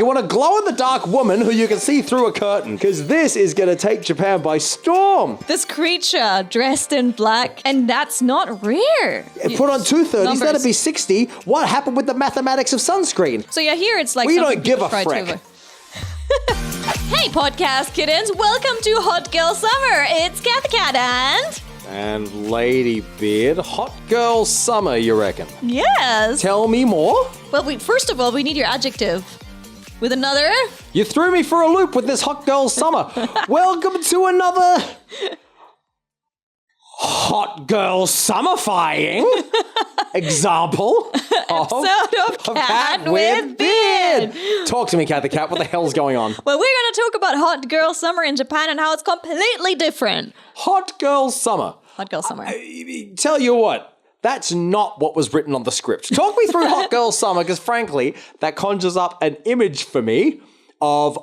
You want a glow-in-the-dark woman who you can see through a curtain, because this is going to take Japan by storm. This creature dressed in black, and that's not rare. Put on 230s, Numbers. that'd be 60. What happened with the mathematics of sunscreen? So yeah, here it's like We something don't give people a try to frick. avoid. Hey, podcast kittens! Welcome to Hot Girl Summer. It's Cathy Cat And Ladybeard, hot girl summer, you reckon? yes. Tell me more. Well, first of all, we need your adjective. With another. You threw me for a loop with this hot girl summer. Welcome to another hot girl summerfying example Episode of Cat with Beard. Talk to me, Cathy Cat. What the hell's going on? Well, we're going to talk about Hot Girl Summer in Japan and how it's completely different. Hot girl summer. Hot Girl Summer. Tell you what, that's not what was written on the script. Talk me through hot girl summer, because frankly, that conjures up an image for me of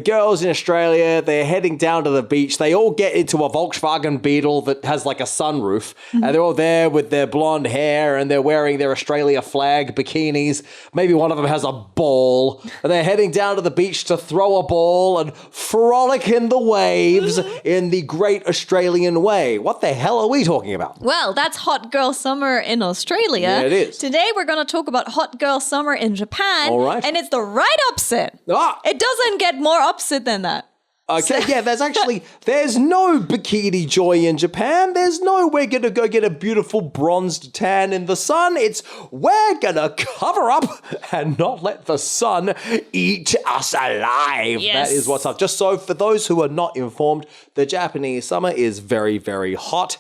girls in Australia. They're heading down to the beach. They all get into a Volkswagen Beetle that has like a sunroof, and they're all there with their blonde hair, and they're wearing their Australia flag bikinis. Maybe one of them has a ball, and they're heading down to the beach to throw a ball and frolic in the waves in the great Australian way. What the hell are we talking about? Well, that's Hot Girl Summer in Australia. Yeah, it is. Today we're going to talk about Hot Girl Summer in Japan. All right. And it's the right opposite. Ah! It doesn't get more opposite than that. Okay, yeah, there's no bikini joy in Japan. There's no we're going to go get a beautiful bronzed tan in the sun. It's we're going to cover up and not let the sun eat us alive. Yes. That is what's up. Just so for those who are not informed, the Japanese summer is very, very hot.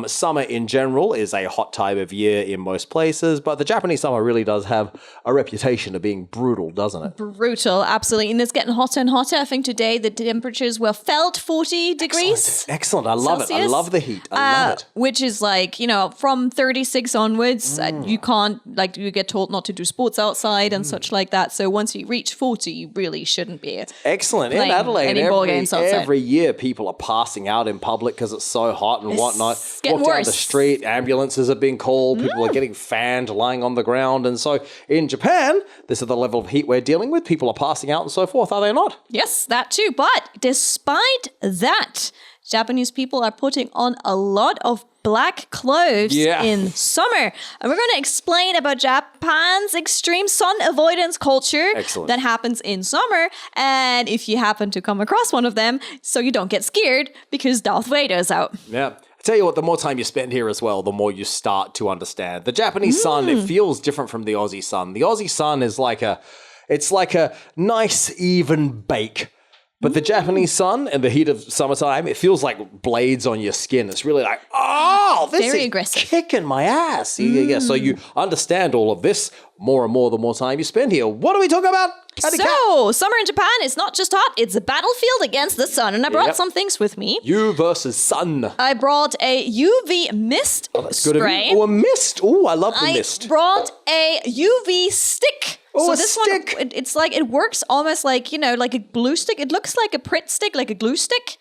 Summer in general is a hot time of year in most places, but the Japanese summer really does have a reputation of being brutal, doesn't it? Brutal, absolutely. And it's getting hotter and hotter. I think today the temperatures were felt 40 degrees. Excellent. I love it. I Celsius. love the heat. I love it. Which is like, from 36 onwards, you can't, you get told not to do sports outside and such like that. So once you reach 40, you really shouldn't be. Excellent. In playing Adelaide, any ball games outside. every year people are passing out in public because it's so hot and whatnot. getting Walk down worse. the street, ambulances are being called, people are getting fanned, lying on the ground. And so in Japan, this is the level of heat we're dealing with. People are passing out and so forth, are they not? Yes, that too. But despite that, Japanese people are putting on a lot of black clothes in summer. And we're going to explain about Japan's extreme sun avoidance culture that happens in summer. And if you happen to come across one of them, so you don't get scared because Darth Vader's out. Yeah. I tell you what, the more time you spend here as well, the more you start to understand. The Japanese sun, it feels different from the Aussie sun. The Aussie sun is like a nice, even bake. But the Japanese sun in the heat of summertime, it feels like blades on your skin. It's really like, this Very is aggressive. kicking my ass. Yeah, so you understand all of this more and more the more time you spend here. What are we talking about? Cathy Cat? So, summer in Japan is not just hot, it's a battlefield against the sun. And I brought some things with me. You versus sun. I brought a UV mist spray. Oh, a mist. Oh, I love the mist. I brought a UV stick. Oh, so a this stick. one, it's like, it works almost like, like a glue stick. It looks like a Pritt stick, like a glue stick.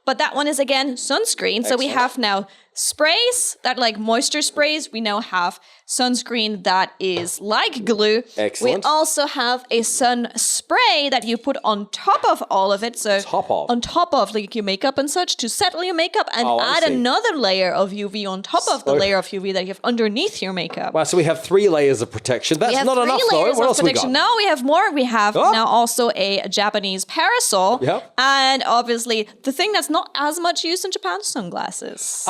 But that one is, again, sunscreen. So we have now sprays that like moisture sprays. We now have sunscreen that is like glue. Excellent. We also have a sun spray that you put on top of all of it. So on top of like your makeup and such to settle your makeup and add another layer of UV on top of the layer of UV that you have underneath your makeup. Wow, so we have 3 layers of protection. That's not enough though. What else we got? No, we have more. We have now also a Japanese parasol. Yep. And obviously the thing that's not as much used in Japan, sunglasses.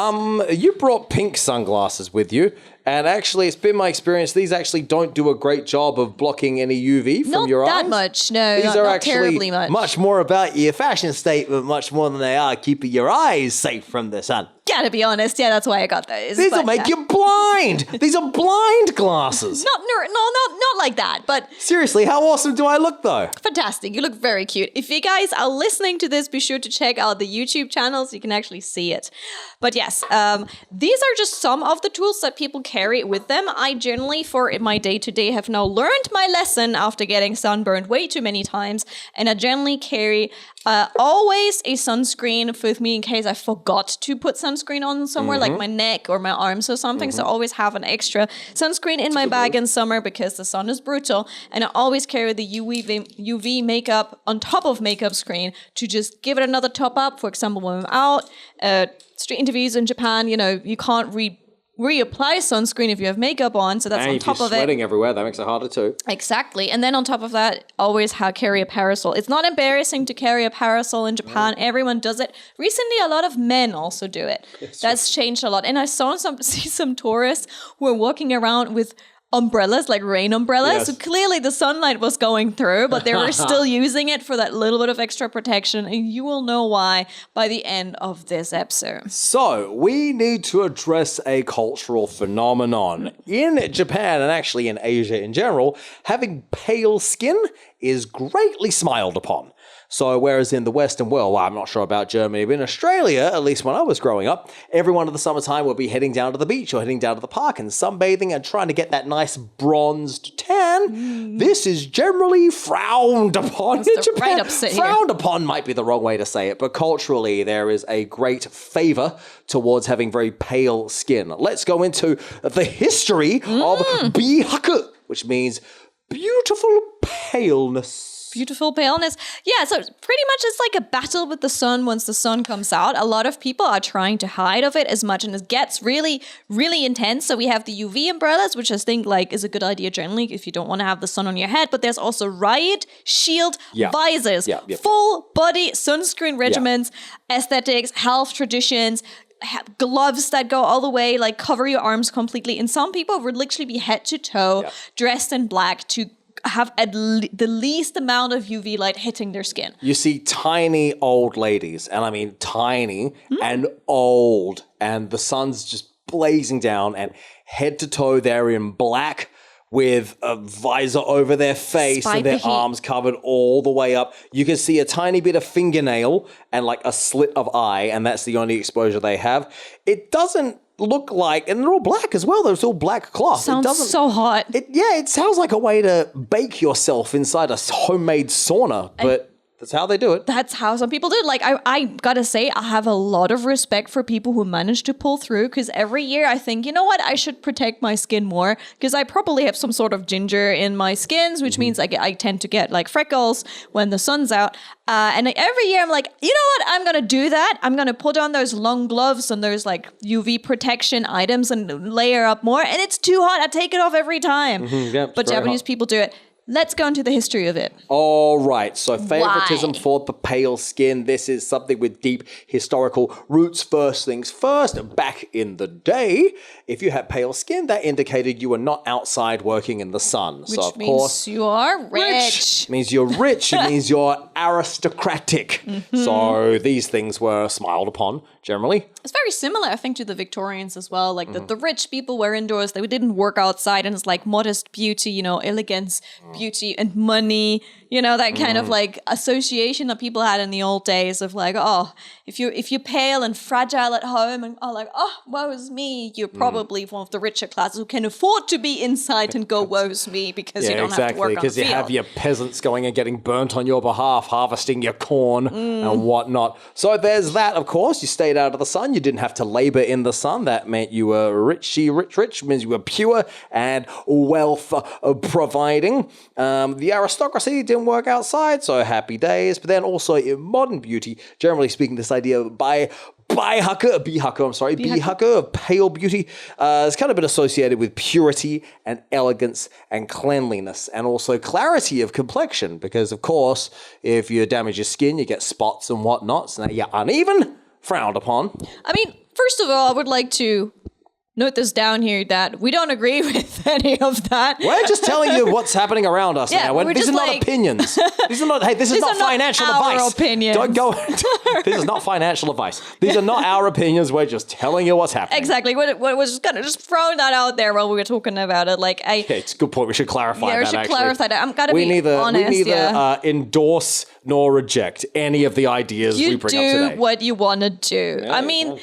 You brought pink sunglasses with you. And actually, it's been my experience, these actually don't do a great job of blocking any UV from your eyes. Not that much, no. These are not actually terribly much more about your fashion statement, much more than they are keeping your eyes safe from the sun. Gotta be honest, yeah, that's why I got those. These will make you blind. These are blind glasses. Not like that, but seriously, how awesome do I look though? Fantastic. You look very cute. If you guys are listening to this, be sure to check out the YouTube channel so you can actually see it. But yes, these are just some of the tools that people carry with them. I generally, for my day-to-day, have now learned my lesson after getting sunburned way too many times, and I generally carry always a sunscreen with me in case I forgot to put sunscreen sunscreen on somewhere, like my neck or my arms or something. So I always have an extra sunscreen in my bag in summer because the sun is brutal. And I always carry the UV makeup on top of makeup screen to just give it another top up. For example, when I'm out, street interviews in Japan, you know, you can't reapply sunscreen if you have makeup on, so that's and on if top you're of it. sweating everywhere, that makes it harder too. Exactly. And then on top of that, always carry a parasol. It's not embarrassing to carry a parasol in Japan. Everyone does it. Recently, a lot of men also do it. That's changed a lot. And I see some tourists who are walking around with umbrellas, like rain umbrellas. Yes. So clearly the sunlight was going through, but they were still using it for that little bit of extra protection. And you will know why by the end of this episode. So, we need to address a cultural phenomenon. In Japan, and actually in Asia in general, having pale skin is greatly smiled upon. So whereas in the Western world, well, I'm not sure about Germany, but in Australia, at least when I was growing up, everyone in the summertime would be heading down to the beach or heading down to the park and sunbathing and trying to get that nice bronzed tan. This is generally frowned upon in Japan. Right upset Frowned upon might be the wrong way to say it, but culturally there is a great favor towards having very pale skin. Let's go into the history of bihaku, which means beautiful paleness. Beautiful paleness. Yeah, so pretty much it's like a battle with the sun once the sun comes out. A lot of people are trying to hide of it as much, and it gets really, really intense. So we have the UV umbrellas, which I think like is a good idea generally if you don't want to have the sun on your head. But there's also riot shield visors, full body sunscreen regimens, aesthetics, health traditions, gloves that go all the way, like cover your arms completely. And some people would literally be head to toe dressed in black to have the least amount of UV light hitting their skin. You see tiny old ladies, and I mean tiny and old, and the sun's just blazing down, and head to toe they're in black with a visor over their face and their arms covered all the way up. You can see a tiny bit of fingernail and like a slit of eye, and that's the only exposure they have. It doesn't look like, and they're all black as well. There's all black cloth. Sounds so hot. It sounds like a way to bake yourself inside a homemade sauna, but that's how they do it. That's how some people do it. Like, I gotta say, I have a lot of respect for people who manage to pull through, because every year I think, you know what, I should protect my skin more, because I probably have some sort of ginger in my skins, which means I tend to get like freckles when the sun's out. And every year I'm like, you know what, I'm gonna do that. I'm gonna put on those long gloves and those like UV protection items and layer up more. And it's too hot. I take it off every time. But Japanese people do it. Let's go into the history of it. All right. So favoritism for the pale skin. This is something with deep historical roots. First things first, back in the day, if you had pale skin, that indicated you were not outside working in the sun. Which so of means course, you are rich. It means you're rich. It means you're aristocratic. So these things were smiled upon generally. It's very similar, I think, to the Victorians as well. Like the rich people were indoors. They didn't work outside, and it's like modest beauty, you know, elegance, beauty and money, you know, that kind of like association that people had in the old days of like, oh, if you're pale and fragile at home and like, oh, woe is me, you're probably one of the richer classes who can afford to be inside and go woe is me because you don't have to work on the field. Because you have your peasants going and getting burnt on your behalf, harvesting your corn and whatnot. So there's that, of course. You stayed out of the sun. You didn't have to labor in the sun. That meant you were rich, means you were pure and wealth providing. The aristocracy didn't work outside, so happy days. But then also in modern beauty, generally speaking, this idea of bihaku of pale beauty has kind of been associated with purity and elegance and cleanliness, and also clarity of complexion, because of course if you damage your skin you get spots and whatnot, so now you're uneven, frowned upon. I mean, first of all, I would like to note this down here that we don't agree with any of that. We're just telling you what's happening around us now. These are not opinions. These are not, hey, this is not financial advice. Opinions. Don't go. This is not financial advice. These are not our opinions. We're just telling you what's happening. Exactly. What was just gonna just throw that out there while we were talking about it. Like, it's a good point. We should clarify that. Yeah, we should clarify that. I'm gotta be honest. We neither endorse nor reject any of the ideas we bring up today. You do what you want to do. Yeah, I mean.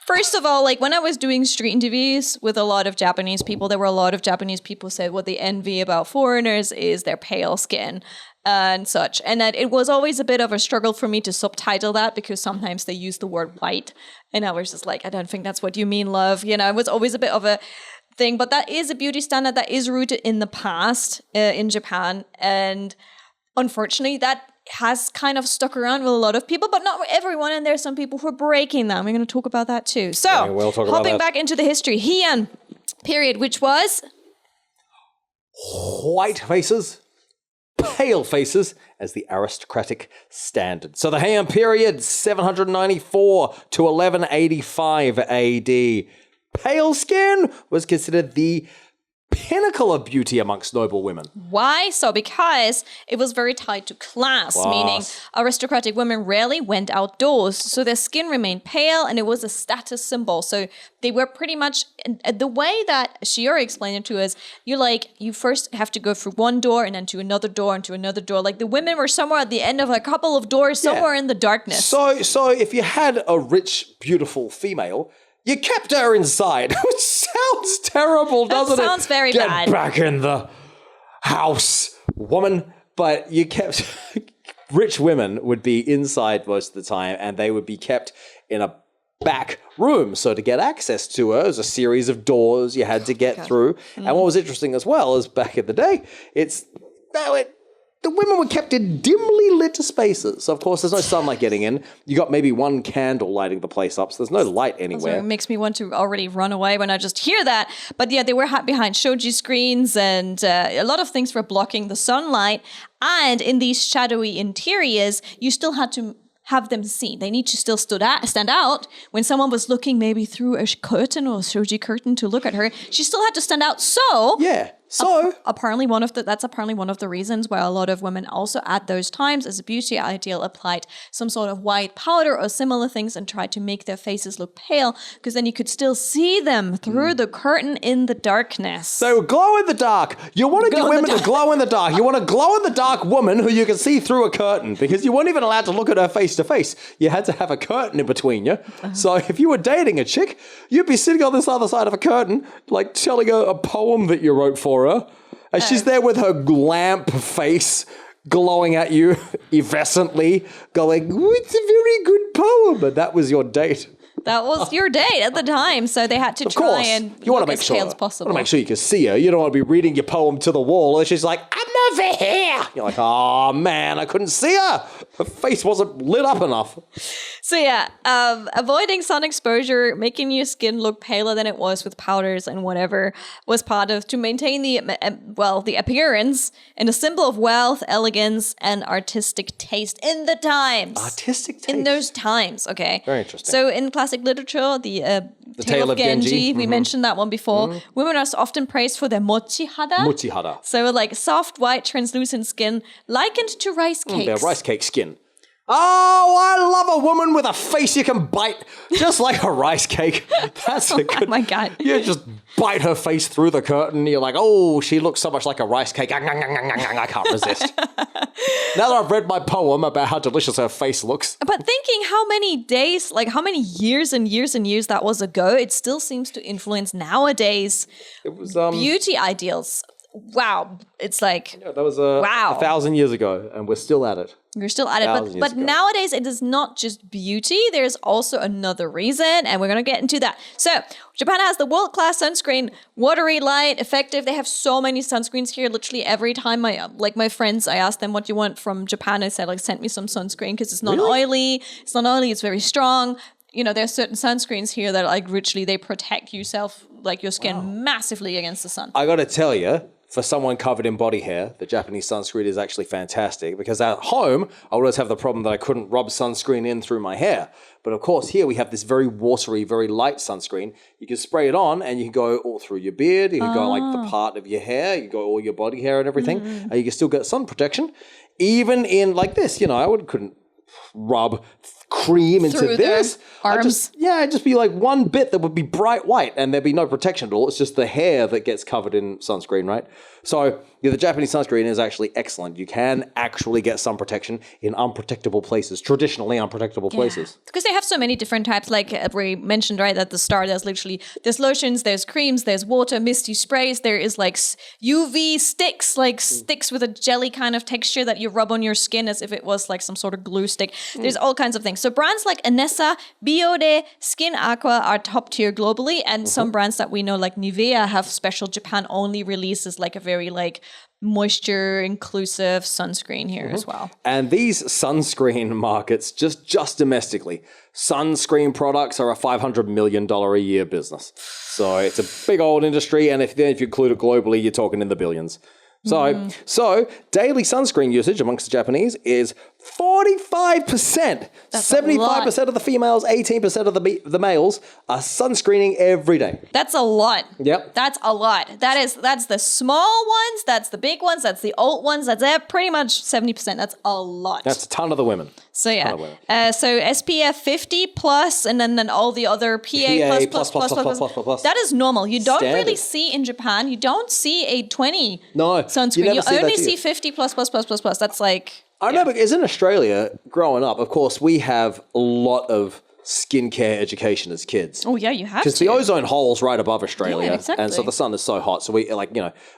First of all, like when I was doing street interviews with a lot of Japanese people, there were a lot of Japanese people said what they envy about foreigners is their pale skin. and such. And that it was always a bit of a struggle for me to subtitle that because sometimes they use the word white. And I was just like, I don't think that's what you mean, love. You know, it was always a bit of a thing. But that is a beauty standard that is rooted in the past in Japan. And unfortunately, that has kind of stuck around with a lot of people, but not with everyone. And there's some people who are breaking them. We're going to talk about that too. So, hopping back into the history, Heian period, which was white faces, pale faces as the aristocratic standard. So the Heian period, 794 to 1185 AD. Pale skin was considered the pinnacle of beauty amongst noble women. Why? So because it was very tied to class, meaning aristocratic women rarely went outdoors. So their skin remained pale and it was a status symbol. So they were pretty much, the way that Shiori explained it to us, you first have to go through one door and then to another door and to another door. Like the women were somewhere at the end of a couple of doors, somewhere in the darkness. So if you had a rich, beautiful female, you kept her inside, which sounds terrible, doesn't it? That sounds very bad. Get back in the house, woman. But you kept... Rich women would be inside most of the time, and they would be kept in a back room. So to get access to her, there's a series of doors you had to get through. And what was interesting as well is back in the day, the women were kept in dimly lit spaces. So, of course, there's no sunlight getting in. You got maybe one candle lighting the place up, so there's no light anywhere. So it makes me want to already run away when I just hear that. But yeah, they were behind shoji screens and a lot of things were blocking the sunlight. And in these shadowy interiors, you still had to have them seen. They need to still stand out. When someone was looking maybe through a curtain or a shoji curtain to look at her, she still had to stand out. So apparently that's apparently one of the reasons why a lot of women also at those times as a beauty ideal applied some sort of white powder or similar things and tried to make their faces look pale because then you could still see them through the curtain in the darkness. So glow in the dark. You want to get women to glow in the dark. You want a glow in the dark woman who you can see through a curtain because you weren't even allowed to look at her face to face. You had to have a curtain in between you. So if you were dating a chick, you'd be sitting on this other side of a curtain like telling her a poem that you wrote for her. And she's there with her lamp face glowing at you evanescently, going, oh, it's a very good poem. And that was your date. That was your date at the time. So they had to try and look as pale as possible. You want to make sure you can see her. You don't want to be reading your poem to the wall. And she's like, I'm over here. You're like, oh, man, I couldn't see her. Her face wasn't lit up enough. So yeah, avoiding sun exposure, making your skin look paler than it was with powders and whatever was part of to maintain the appearance and a symbol of wealth, elegance, and artistic taste in the times. Artistic taste? In those times, okay. Very interesting. So in classic literature, the Tale of Genji, we mentioned that one before. Women are often praised for their mochi-hada. Mochi-hada. So like soft, white, translucent skin likened to rice cakes. Their rice cake skin. Oh, I love a woman with a face you can bite, just like a rice cake. That's a good... Oh my God. You just bite her face through the curtain. You're like, oh, she looks so much like a rice cake. I can't resist. Now that I've read my poem about how delicious her face looks. But thinking how many days, like how many years and years and years that was ago, it still seems to influence nowadays beauty ideals. Wow. It's like, that was 1,000 years ago, and we're still at it. We're still at it. But nowadays, it is not just beauty. There's also another reason, and we're going to get into that. So, Japan has the world-class sunscreen, watery, light, effective. They have so many sunscreens here. Literally every time my friends, I asked them, what do you want from Japan? I said, send me some sunscreen because it's not oily. It's not oily. It's very strong. You know, there's certain sunscreens here that literally they protect your skin massively against the sun. I got to tell you, for someone covered in body hair, the Japanese sunscreen is actually fantastic because at home, I would always have the problem that I couldn't rub sunscreen in through my hair. But of course, here we have this very watery, very light sunscreen. You can spray it on and you can go all through your beard. You can go the part of your hair. You can go all your body hair and everything. And you can still get sun protection. Even in like this, I couldn't rub cream into Through this. their arms. It'd just be like one bit that would be bright white and there'd be no protection at all. It's just the hair that gets covered in sunscreen, right? So the Japanese sunscreen is actually excellent. You can actually get sun protection in unprotectable places, traditionally unprotectable places. Because they have so many different types, like we mentioned right at the start, there's lotions, there's creams, there's water, misty sprays, there is like UV sticks, like sticks with a jelly kind of texture that you rub on your skin as if it was like some sort of glue stick. There's all kinds of things. So brands like Anessa, Biore, Skin Aqua are top tier globally, and some brands that we know like Nivea have special Japan only releases, like a very like moisture inclusive sunscreen here as well. And these sunscreen markets, just domestically, sunscreen products are a $500 million a year business. So it's a big old industry, and if you include it globally, you're talking in the billions. So daily sunscreen usage amongst the Japanese is 45%. That's 75% of the females, 18% of the males are sunscreening every day. That's a lot. Yep. That's a lot. That's the small ones, that's the big ones, that's the old ones, that's pretty much 70%. That's a lot. That's a ton of the women. So yeah. So SPF 50 plus, and then all the other PA plus. That is normal. You don't really see in Japan, you don't see a 20 sunscreen. You only see 50 plus. That's like... I remember, because in Australia, growing up, of course, we have a lot of skincare education as kids. Oh, yeah, you have to. Because the ozone hole's right above Australia. Yeah, exactly. And so the sun is so hot. So we,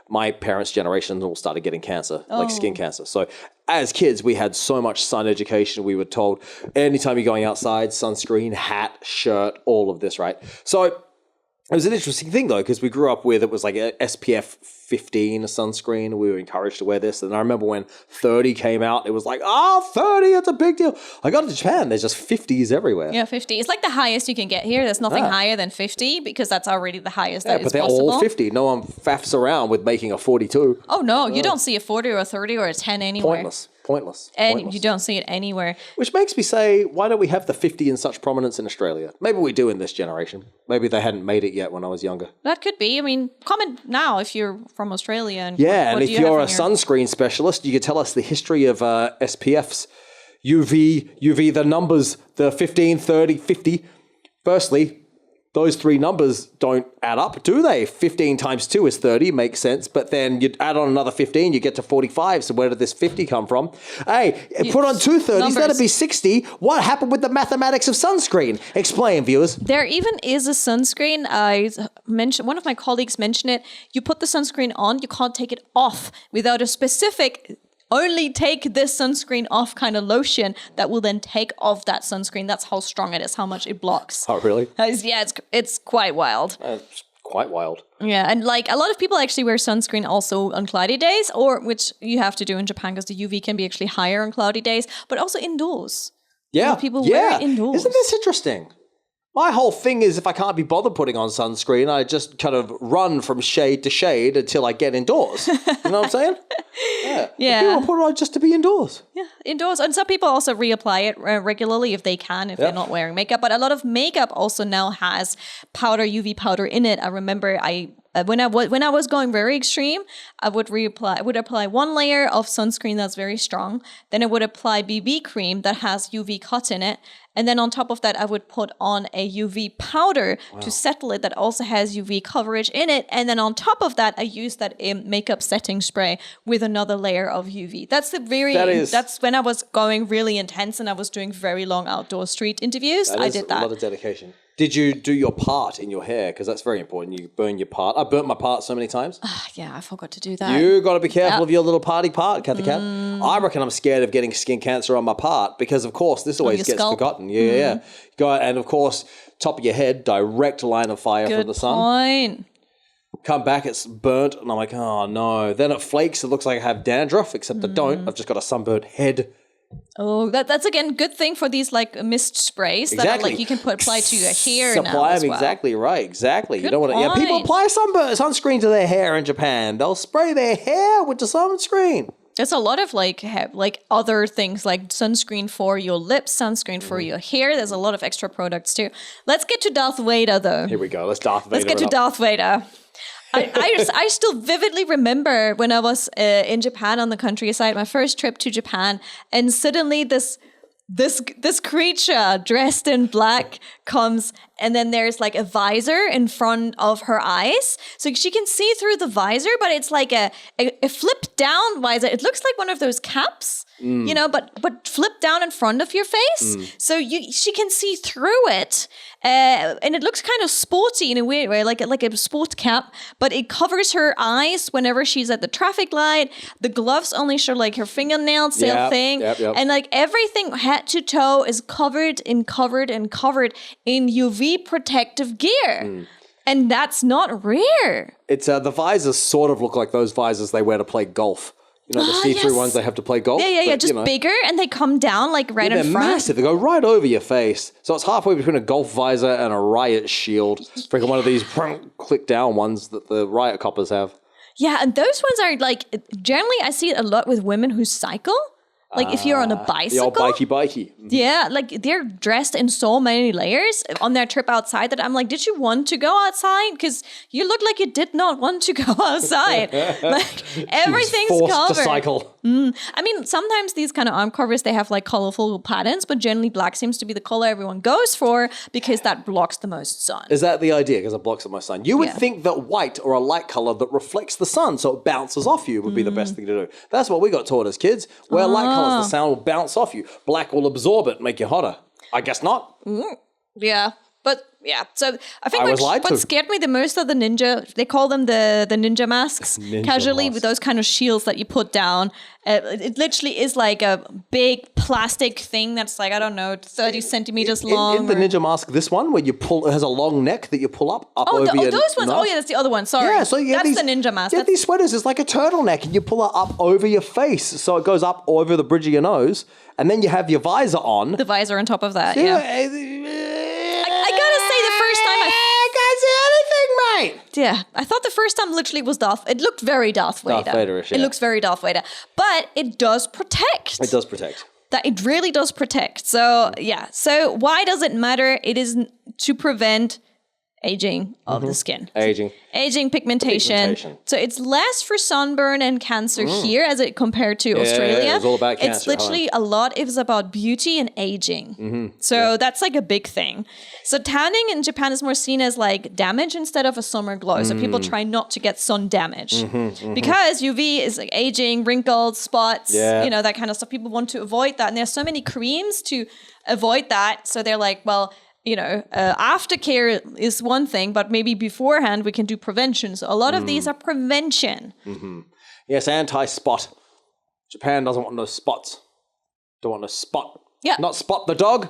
my parents' generation all started getting cancer, like skin cancer. So as kids, we had so much sun education. We were told anytime you're going outside, sunscreen, hat, shirt, all of this, right? So it was an interesting thing, though, because we grew up with, it was like a SPF 15 sunscreen. We were encouraged to wear this. And I remember when 30 came out, it was like, 30, it's a big deal. I got to Japan, there's just 50s everywhere. Yeah, 50. It's like the highest you can get here. There's nothing higher than 50 because that's already the highest that is possible. But they're all 50. No one faffs around with making a 42. Oh, no. You don't see a 40 or a 30 or a 10 anywhere. Pointless. And you don't see it anywhere. Which makes me say, why don't we have the 50 in such prominence in Australia? Maybe we do in this generation. Maybe they hadn't made it yet when I was younger. That could be. I mean, comment now if you're from Australia. And and if you're a sunscreen specialist, you could tell us the history of SPFs, UV, the numbers, the 15, 30, 50. Firstly, those three numbers don't add up, do they? 15 times 2 is 30, makes sense. But then you add on another 15, you get to 45. So where did this 50 come from? Hey, put on 2 30s, that'd be 60. What happened with the mathematics of sunscreen? Explain, viewers. There even is a sunscreen. I mentioned, one of my colleagues mentioned it. You put the sunscreen on, you can't take it off without a specific... only take this sunscreen off kind of lotion that will then take off that sunscreen. That's how strong it is, how much it blocks. Oh, really? Yeah, it's quite wild. It's quite wild. Yeah, and like a lot of people actually wear sunscreen also on cloudy days, or which you have to do in Japan because the UV can be actually higher on cloudy days, but also indoors. Yeah. People wear it indoors. Isn't this interesting? My whole thing is if I can't be bothered putting on sunscreen, I just kind of run from shade to shade until I get indoors. You know what I'm saying? Yeah. People put it on just to be indoors. Yeah, indoors. And some people also reapply it regularly if they can, if they're not wearing makeup. But a lot of makeup also now has UV powder in it. I remember when I was going very extreme, I would apply one layer of sunscreen that's very strong. Then I would apply BB cream that has UV cut in it. And then on top of that, I would put on a UV powder to settle it that also has UV coverage in it. And then on top of that, I use that makeup setting spray with another layer of UV. That's when I was going really intense and I was doing very long outdoor street interviews. I did that. A lot of dedication. Did you do your part in your hair? Because that's very important. You burn your part. I burnt my part so many times. Yeah, I forgot to do that. You got to be careful of your little party part, Cathy Cat. I reckon I'm scared of getting skin cancer on my part because, of course, this always gets forgotten. Yeah. Go and of course, top of your head, direct line of fire from the sun. Good point. Come back, it's burnt, and I'm like, oh no. Then it flakes. It looks like I have dandruff, except I don't. I've just got a sunburnt head. Oh, that's again good thing for these like mist sprays that you can apply to your hair now as well. Exactly right. Exactly. Good you don't want to. Yeah, people apply sunscreen to their hair in Japan. They'll spray their hair with the sunscreen. There's a lot of like other things like sunscreen for your lips, sunscreen for your hair. There's a lot of extra products too. Let's get to Darth Vader though. Here we go. Let's get to Darth Vader. I still vividly remember when I was in Japan on the countryside, my first trip to Japan, and suddenly this this creature dressed in black comes, and then there's like a visor in front of her eyes, so she can see through the visor, but it's like a flip down visor. It looks like one of those caps, you know, but flip down in front of your face, so she can see through it, and it looks kind of sporty in a weird way, like a sport cap, but it covers her eyes whenever she's at the traffic light. The gloves only show like her fingernails, same thing, and like everything head to toe is covered in UV protective gear. And that's not rare. It's the visors sort of look like those visors they wear to play golf. You know, the see-through ones they have to play golf. Yeah, just bigger, and they come down like right in front. They're massive. They go right over your face. So it's halfway between a golf visor and a riot shield. It's freaking one of these click down ones that the riot coppers have. Yeah, and those ones are like, generally I see it a lot with women who cycle. Like if you're on a bicycle. The old bikey. Yeah, like they're dressed in so many layers on their trip outside that I'm like, did you want to go outside? Because you look like you did not want to go outside. Like everything's forced covered. to cycle. I mean, sometimes these kind of arm covers, they have like colorful patterns, but generally black seems to be the color everyone goes for because that blocks the most sun. Is that the idea? Because it blocks the most sun. You would think that white or a light color that reflects the sun so it bounces off you would be the best thing to do. That's what we got taught as kids. Wear light colors, the sound will bounce off you. Black will absorb it and make you hotter. I guess not. Yeah. But yeah, so I think what scared me the most are the ninja. They call them the ninja masks. Casually with those kind of shields that you put down. It literally is like a big plastic thing that's like, I don't know, 30 centimeters long. In the ninja mask, this one where you pull, it has a long neck that you pull up over your those ones. nose. Oh yeah, that's the other one. Sorry. Yeah, so that's the ninja mask. Yeah, these sweaters is like a turtleneck and you pull it up over your face. So it goes up over the bridge of your nose. And then you have your visor on. The visor on top of that, yeah. I gotta say the first time I can't see anything, mate. Yeah, I thought the first time literally was It looked very Darth Vader. Darth Vader-ish, yeah. It looks very Darth Vader. But it does protect. It does protect. That it really does protect. So, yeah. So, why does it matter? It is to prevent aging of the skin. Aging, pigmentation. So it's less for sunburn and cancer here as it compared to Australia. Yeah, it's all about cancer. It's literally a lot is about beauty and aging. So that's like a big thing. So tanning in Japan is more seen as like damage instead of a summer glow. So people try not to get sun damage because UV is like aging, wrinkles, spots, you know, that kind of stuff. People want to avoid that. And there's so many creams to avoid that. So they're like, well, you know, aftercare is one thing, but maybe beforehand we can do prevention. So a lot of these are prevention. Yes, anti-spot. Japan doesn't want no spots. Don't want no spot. Yeah. Not spot the dog.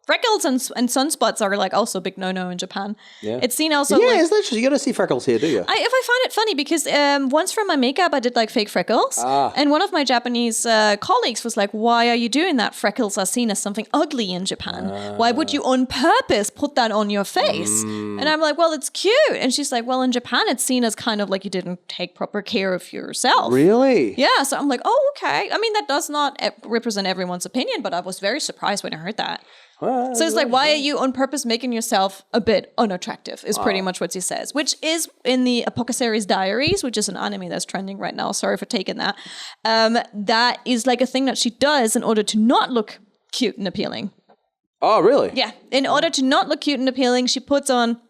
Freckles and sunspots are like also a big no-no in Japan. Yeah. It's seen also. Yeah, it's literally, you got to see freckles here, do you? If I find it funny because once for my makeup, I did like fake freckles. And one of my Japanese colleagues was like, why are you doing that? Freckles are seen as something ugly in Japan. Why would you on purpose put that on your face? And I'm like, well, it's cute. And she's like, well, in Japan, it's seen as kind of like you didn't take proper care of yourself. Really? Yeah. So I'm like, oh, okay. I mean, that does not represent everyone's opinion, but I was very surprised when I heard that. So it's like, why are you on purpose making yourself a bit unattractive is pretty much what she says, which is in the Apocalypse's Diaries, which is an anime that's trending right now. Sorry for taking that. That is like a thing that she does in order to not look cute and appealing. Oh, really? Yeah. In order to not look cute and appealing, she puts on,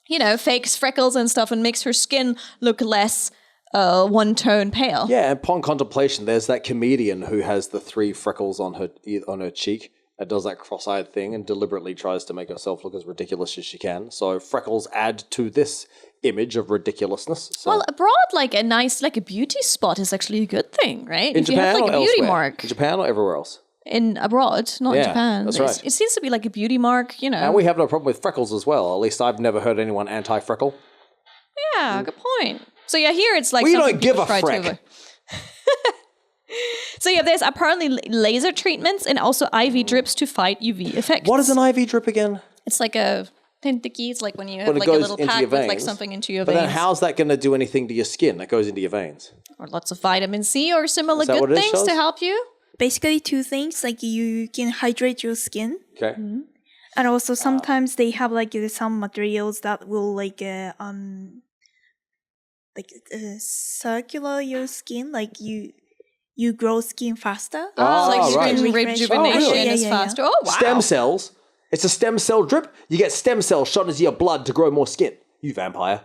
you know, fake freckles and stuff and makes her skin look less one-tone pale. Yeah, and upon contemplation, there's that comedian who has the 3 freckles on her cheek. That does that cross-eyed thing and deliberately tries to make herself look as ridiculous as she can. So freckles add to this image of ridiculousness. So. Well, abroad, like a nice, like a beauty spot is actually a good thing, right? In if Japan you have like or a beauty elsewhere? mark. In Japan or everywhere else? In abroad, not in Japan. That's right. It seems to be like a beauty mark, you know. And we have no problem with freckles as well. At least I've never heard anyone anti-freckle. Yeah, good point. So yeah, here it's like we don't give a frick. So yeah, there's apparently laser treatments and also IV drips to fight UV effects. What is an IV drip again? It's like a tentiki. It's like when you have like a little pack with like something into your veins. But then how's that going to do anything to your skin that goes into your veins? Or lots of vitamin C or similar good things to help you. Basically 2 things, like you can hydrate your skin. Okay. And also sometimes they have like some materials that will circular your skin, like you you grow skin faster. Oh, It's like right. skin rejuvenation Oh, really? is faster. Oh, wow. Stem cells. It's a stem cell drip. You get stem cells shot into your blood to grow more skin. You vampire.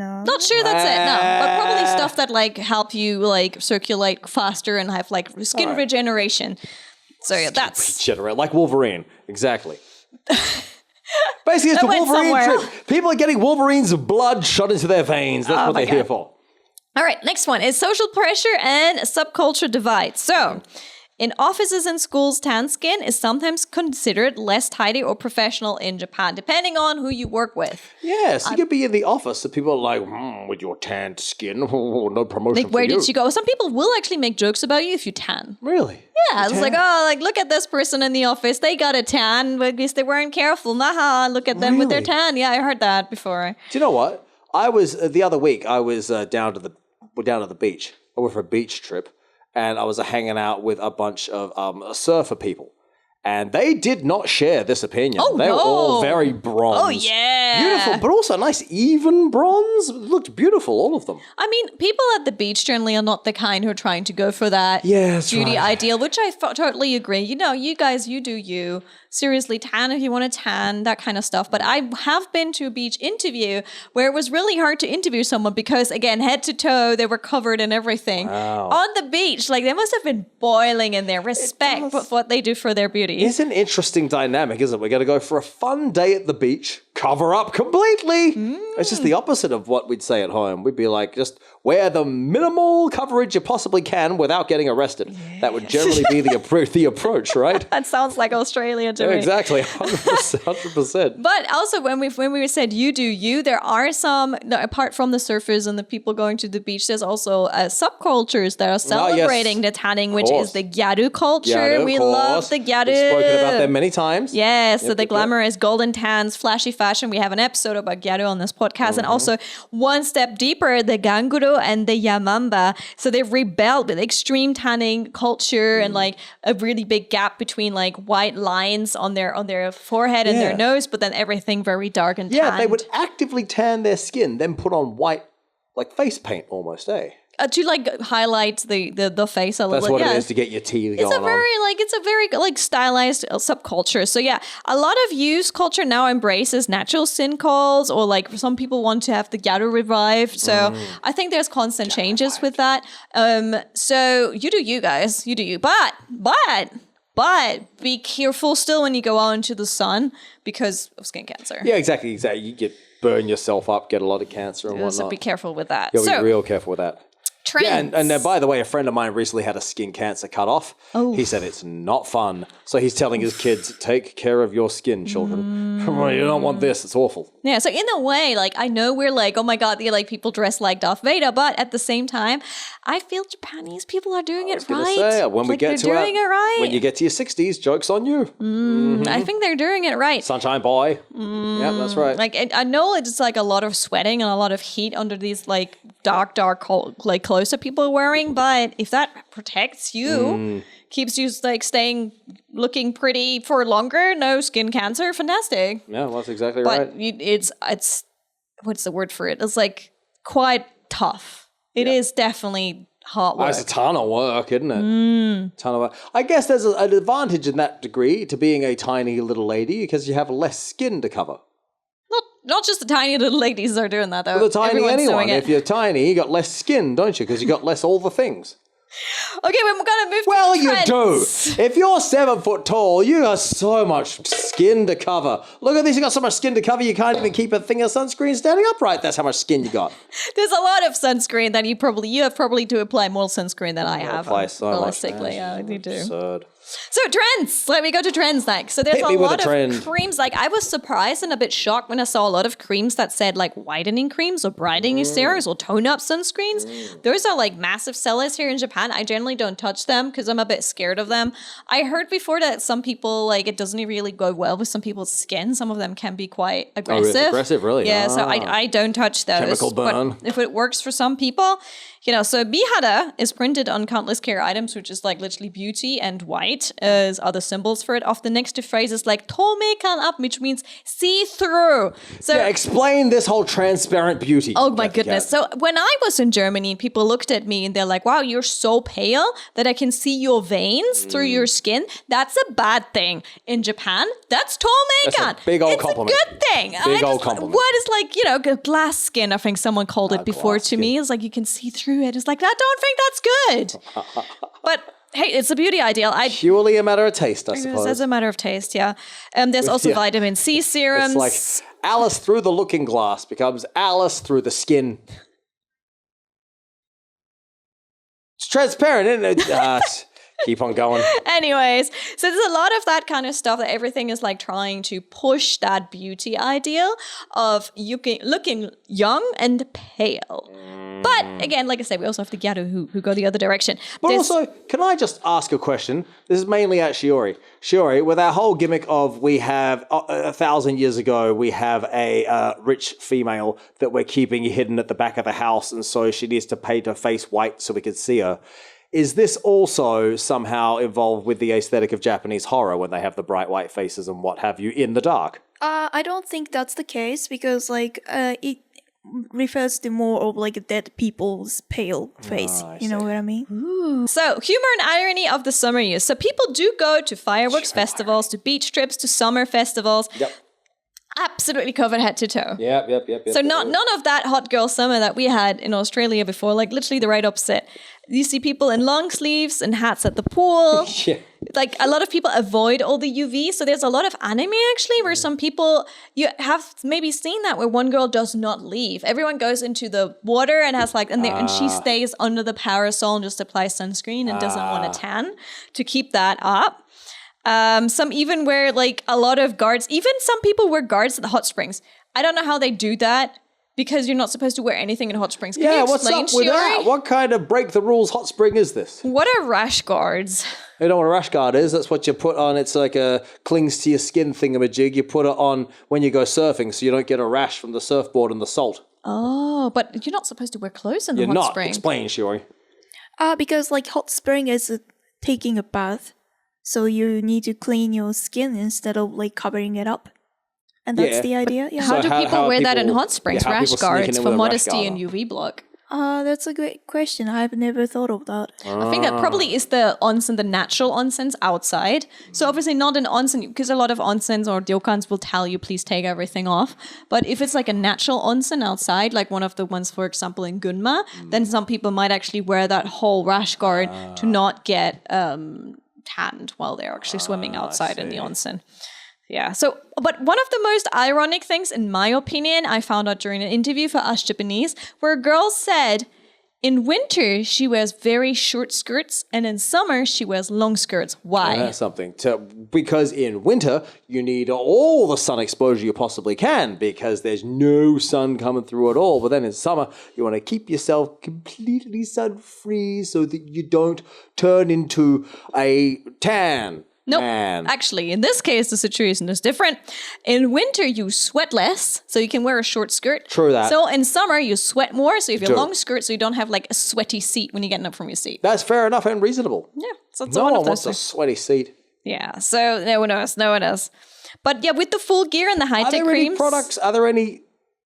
No. Not sure that's it, no. But probably stuff that like help you like circulate faster and have like skin regeneration. So yeah, that's Regenerate, like Wolverine. Exactly. Basically, it's That the went Wolverine somewhere. trip. People are getting Wolverine's blood shot into their veins. That's what my they're here God. for. all right. Next one is social pressure and subculture divide. So, in offices and schools, tan skin is sometimes considered less tidy or professional in Japan, depending on who you work with. Yes, you could be in the office and people are like, with your tanned skin, no promotion Like, where for did you go? Some people will actually make jokes about you if you tan. Really? Yeah, it's like, oh, like, look at this person in the office. They got a tan because they weren't careful. Nah, look at them with their Really? tan. Yeah, I heard that before. Do you know what? I was, the other week, I was down at the beach. I went for a beach trip. And I was hanging out with a bunch of surfer people. And they did not share this opinion. Oh, they were all no. very bronze. Oh, yeah. Beautiful, but also nice even bronze. It looked beautiful, all of them. I mean, people at the beach generally are not the kind who are trying to go for that Yeah, that's beauty right. ideal, which I totally agree. You know, you guys, you do you. Seriously, tan if you want to tan, that kind of stuff. But I have been to a beach interview where it was really hard to interview someone because, again, head to toe, they were covered in everything. Wow. On the beach, like they must have been boiling in their respect for what they do for their beauty. It's an interesting dynamic, isn't it? We're going to go for a fun day at the beach, cover up completely. It's just the opposite of what we'd say at home. We'd be like, just wear the minimal coverage you possibly can without getting arrested. That would generally be the approach, right? That sounds like Australia to Yeah, me. exactly, 100%. But also, when we said you do you, there are some, apart from the surfers and the people going to the beach, there's also subcultures that are celebrating the tanning, which course. is the gyaru culture. Gyaru, We of love course. the gyaru. We've spoken about them many times. Yes, so the yep. glamorous golden tans, flashy fashion. We have an episode about gyaru on this podcast. And also, one step deeper, the ganguro and the yamamba. So they've rebelled with extreme tanning culture and like a really big gap between like white lines on their forehead and their Yeah. nose, but then everything very dark and Yeah, tanned. they would actively tan their skin, then put on white, like face paint almost, eh? To like highlight the face a little. That's what yeah. it is to get your teeth It's going a very stylized subculture. So yeah, a lot of youth culture now embraces natural sin calls, or like some people want to have the gyaru revived. So I think there's constant changes with that. So you do you guys, you do you. But be careful still when you go out into the sun because of skin cancer. on. Yeah, exactly. You burn yourself up, get a lot of cancer and So whatnot. be careful with that. You'll so be real careful with that. trends. Yeah, and by the way, a friend of mine recently had a skin cancer cut off. Oh. He said it's not fun. So he's telling his kids, take care of your skin, children. You don't want this. It's awful. Yeah, so in a way, like, I know we're like, oh my God, like people dress like Darth Vader, but at the same time, I feel Japanese people are doing it Gonna right. say, when we Like, get they're to doing it right. when you get to your 60s, joke's on you. I think they're doing it right. Sunshine boy. Yeah, that's right. Like, I know it's like a lot of sweating and a lot of heat under these like dark, like clothes that people are wearing, but if that protects you, keeps you like looking pretty for longer, no skin cancer, fantastic. Yeah, that's exactly But right. it's what's the word for it? It's like quite tough. It is definitely hard work. It's a ton of work, isn't it? Ton of work. I guess there's an advantage in that degree to being a tiny little lady because you have less skin to cover. Not just the tiny little ladies are doing that though. The tiny Everyone's anyone. doing it. If you're tiny, you got less skin, don't you? Because you got less all the things. Okay, we're gonna move. Well, to you do. trends. If you're 7 foot tall, you got so much skin to cover. Look at this, you got so much skin to cover, you can't even keep a thing of sunscreen standing upright. That's how much skin you got. There's a lot of sunscreen that you have probably to apply more sunscreen than I have. apply so much, realistically, man. yeah, you do. Absurd. So trends. Let me go to trends next. So there's Hit a me with lot a trend. of creams. Like I was surprised and a bit shocked when I saw a lot of creams that said like whitening creams or brightening serums or tone up sunscreens. Those are like massive sellers here in Japan. I generally don't touch them because I'm a bit scared of them. I heard before that some people like it doesn't really go well with some people's skin. Some of them can be quite aggressive. Aggressive, really? Yeah, so Ah. I don't touch those. Chemical burn. But if it works for some people, so Bihara is printed on countless care items, which is like literally beauty and white. right as other symbols for it, often next to phrases like tomekan up, which means see through. So explain this whole transparent beauty. oh my goodness. So when I was in Germany, people looked at me and they're like, wow, you're so pale that I can see your veins through your skin. That's a bad thing. In Japan, that's tomekan. That's a big old compliment. It's a good thing. Big old compliment. What is like, glass skin, I think someone called it before to me. It's like you can see through it. It's like, I don't think that's good. But hey, it's a beauty ideal. Purely a matter of taste, I suppose. It's a matter of taste, yeah. There's also vitamin C serums. It's like Alice through the looking glass becomes Alice through the skin. It's transparent, isn't it? Keep on going. Anyways, so there's a lot of that kind of stuff that everything is like trying to push that beauty ideal of looking young and pale. But again, like I said, we also have the gyaru who go the other direction. But also, can I just ask a question? This is mainly at Shiori. Shiori, with our whole gimmick of we have 1,000 years ago, we have a rich female that we're keeping hidden at the back of the house, and so she needs to paint her face white so we can see her. Is this also somehow involved with the aesthetic of Japanese horror when they have the bright white faces and what have you in the dark? I don't think that's the case because it refers to more of like dead people's pale face. You know what I mean? So, humor and irony of the summer use. So people do go to fireworks festivals, to beach trips, to summer festivals. Yep. Absolutely covered head to toe. Yep. So none of that hot girl summer that we had in Australia before, like literally the right opposite. You see people in long sleeves and hats at the pool. Yeah. Like a lot of people avoid all the UV. So there's a lot of anime actually where some people, you have maybe seen that where one girl does not leave. Everyone goes into the water and has and she stays under the parasol and just applies sunscreen and doesn't want to tan to keep that up. Some even wear like a lot of guards. Even some people wear guards at the hot springs. I don't know how they do that because you're not supposed to wear anything in hot springs. Can you explain, what's up with that? What kind of break the rules hot spring is this? What are rash guards? You know what a rash guard is? That's what you put on. It's like a clings to your skin thingamajig. You put it on when you go surfing so you don't get a rash from the surfboard and the salt. Oh, but you're not supposed to wear clothes in the hot spring. Explain, Shiori. Because like hot spring is taking a bath. So you need to clean your skin instead of like covering it up. And that's the idea. Yeah. How do people wear that in hot springs? Rash guards for modesty and UV UV block. That's a great question. I've never thought of that. I think that probably is the onsen, the natural onsens outside. So obviously not an onsen, because a lot of onsens or ryokans will tell you, please take everything off. But if it's like a natural onsen outside, like one of the ones, for example, in Gunma, then some people might actually wear that whole rash guard to not get tanned while they're actually swimming outside in the onsen. Yeah. So, but one of the most ironic things, in my opinion, I found out during an interview for Us Japanese, where a girl said in winter she wears very short skirts and in summer she wears long skirts. Why? That's something. Because in winter you need all the sun exposure you possibly can because there's no sun coming through at all. But then in summer you want to keep yourself completely sun-free so that you don't turn into a tan. Nope. Man. Actually, in this case, the situation is different. In winter, you sweat less, so you can wear a short skirt. True that. So in summer, you sweat more, so you have a long skirt, so you don't have like a sweaty seat when you're getting up from your seat. That's fair enough and reasonable. Yeah, so it's no one one of those wants a sweaty seat. Yeah, so no one knows. But yeah, with the full gear and the high-tech creams. Are there any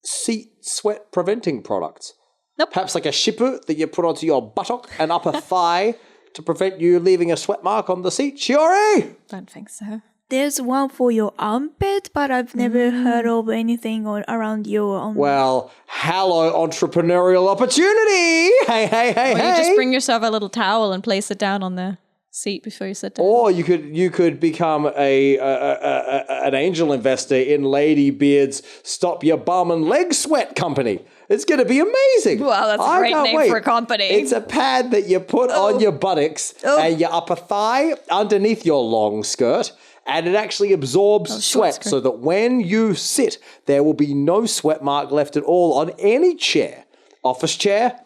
seat sweat preventing products? Nope. Perhaps like a shippu that you put onto your buttock and upper thigh to prevent you leaving a sweat mark on the seat, Shiori? Don't think so. There's one for your armpit, but I've never heard of anything around your armpit. Well, hello, entrepreneurial opportunity! Hey. You just bring yourself a little towel and place it down on the seat before you sit down. Or you could become an angel investor in Ladybeard's Stop Your Bum and Leg Sweat company. It's going to be amazing. Well, that's a great name for a company. It's a pad that you put on your buttocks and your upper thigh underneath your long skirt, and it actually absorbs sweat so that when you sit, there will be no sweat mark left at all on any chair. Office chair,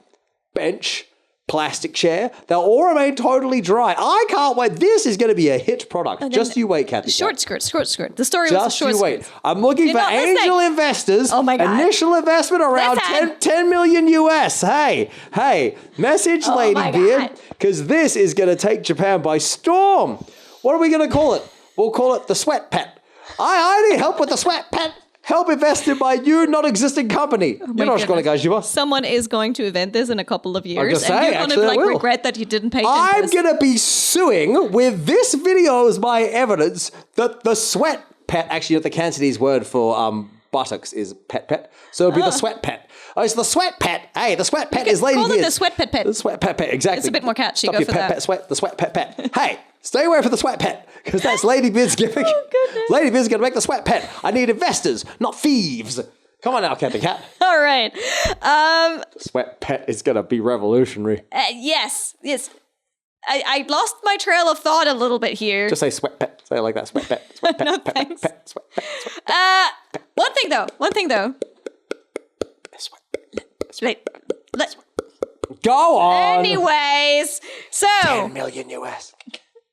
bench, plastic chair. They'll all remain totally dry. I can't wait. This is going to be a hit product. Just you wait, Cathy. Short skirt. The story was a short skirt. Just you wait. I'm looking for angel investors. Oh my God. Initial investment around 10 million US. Hey, message Ladybeard, because this is going to take Japan by storm. What are we going to call it? We'll call it the sweat pet. I need help with the sweat pet. Help invest in my new non-existing company. You're not going to go, Juba. Someone is going to invent this in a couple of years. just saying, and you're actually, I going to will. regret that you didn't patent I'm this. going to be suing with this video as my evidence that the sweat pet, actually the Cantonese word for buttocks is pet. So it'll be the sweat pet. Oh, it's the sweat pet. Hey, the sweat pet is Ladybeard. Call it the sweat pet. The sweat pet, exactly. It's a bit more catchy. Stop Go your for pet, that. pet, sweat, the sweat pet. Hey, stay away from the sweat pet because that's Ladybeard's giving. Oh, goodness. Ladybeard's going to make the sweat pet. I need investors, not thieves. Come on now, Cathy Cat. All right. The sweat pet is going to be revolutionary. Yes. I lost my trail of thought a little bit here. Just say sweat pet. Say it like that. Sweat pet. Sweat pet. No, pet, thanks. Pet, sweat pet. Sweat pet. One thing though. Sweat pet. Let- Go on. Anyways, so 10 million US.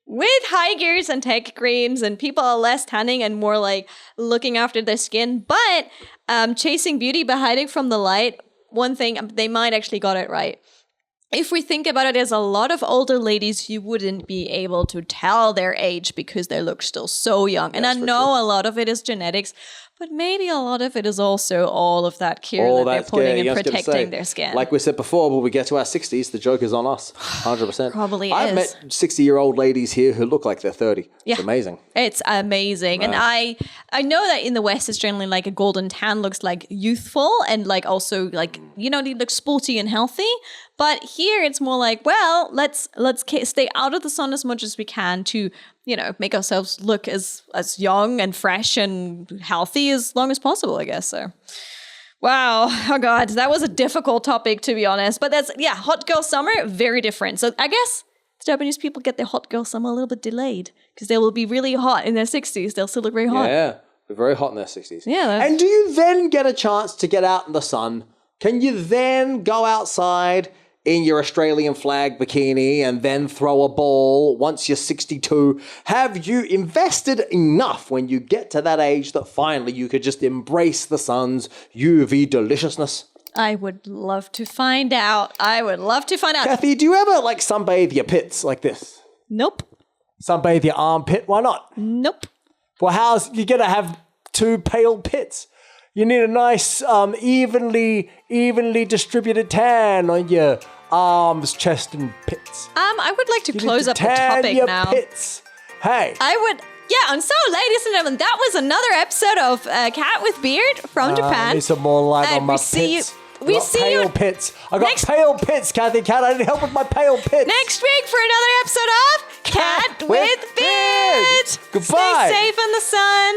with hikers and tech creams and people are less tanning and more like looking after their skin, but chasing beauty by hiding from the light, one thing, they might actually got it right. If we think about it, there's a lot of older ladies you wouldn't be able to tell their age because they look still so young. And I know a lot of it is genetics, but maybe a lot of it is also all of that care that they're putting in protecting their skin. Like we said before, when we get to our 60s, the joke is on us. 100%. Probably I've is. met 60-year-old ladies here who look like they're 30. Yeah. It's amazing. It's amazing. And I know that in the West, it's generally like a golden tan looks like youthful and like also like, you know, they look sporty and healthy. But here it's more like, well, let's stay out of the sun as much as we can to, you know, make ourselves look as young and fresh and healthy as long as possible, I guess. So, wow. Oh, God. That was a difficult topic, to be honest. But that's, hot girl summer, very different. So I guess the Japanese people get their hot girl summer a little bit delayed because they will be really hot in their 60s. They'll still look very hot. Yeah. They're very hot in their 60s. Yeah. And do you then get a chance to get out in the sun? Can you then go outside in your Australian flag bikini and then throw a ball once you're 62? Have you invested enough when you get to that age that finally you could just embrace the sun's UV deliciousness? I would love to find out. Cathy, do you ever like sunbathe your pits like this? Nope. Sunbathe your armpit? Why not? Nope. Well, you're going to have two pale pits. You need a nice, evenly distributed tan on your arms, chest, and pits. I would like to You close need up to the tan topic your now. Pits. Hey. And so, ladies and gentlemen, that was another episode of Cat with Beard from Japan. Need some more light on my we see pits. you. We I got see pale you pits. I got pale pits, Cathy Cat. I need help with my pale pits. next week for another episode of Cat with Beard. Goodbye. Stay safe in the sun.